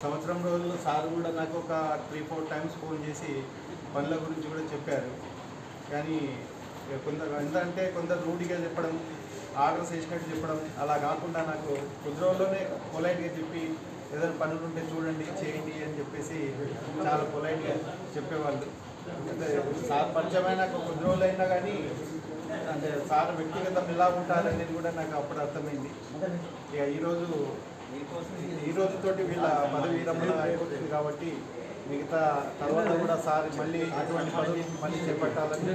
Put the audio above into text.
సంవత్సరం రోజులు సార్ కూడా నాకు ఒక 3-4 టైమ్స్ ఫోన్ చేసి పనుల గురించి కూడా చెప్పారు. కానీ కొందరు రూఢిగా చెప్పడం, ఆర్డర్స్ వేసినట్టు చెప్పడం అలా కాకుండా నాకు కొద్ది రోజుల్లోనే పొలైట్గా చెప్పి ఏదైనా పనులు ఉంటే చూడండి, చేయండి అని చెప్పేసి చాలా పొలైట్గా చెప్పేవాళ్ళు. అంటే సార్ పరిచయమైన కొద్ది రోజులు అయినా కానీ అంటే సార్ వ్యక్తిగతం ఎలా ఉంటారనేది కూడా నాకు అప్పుడు అర్థమైంది. ఇక ఈ రోజుతోటి వీళ్ళ పదవి విరమణ అయిపోతుంది కాబట్టి మిగతా తర్వాత కూడా సార్ మళ్ళీ అటువంటి పదవి మళ్ళీ చేపట్టాలని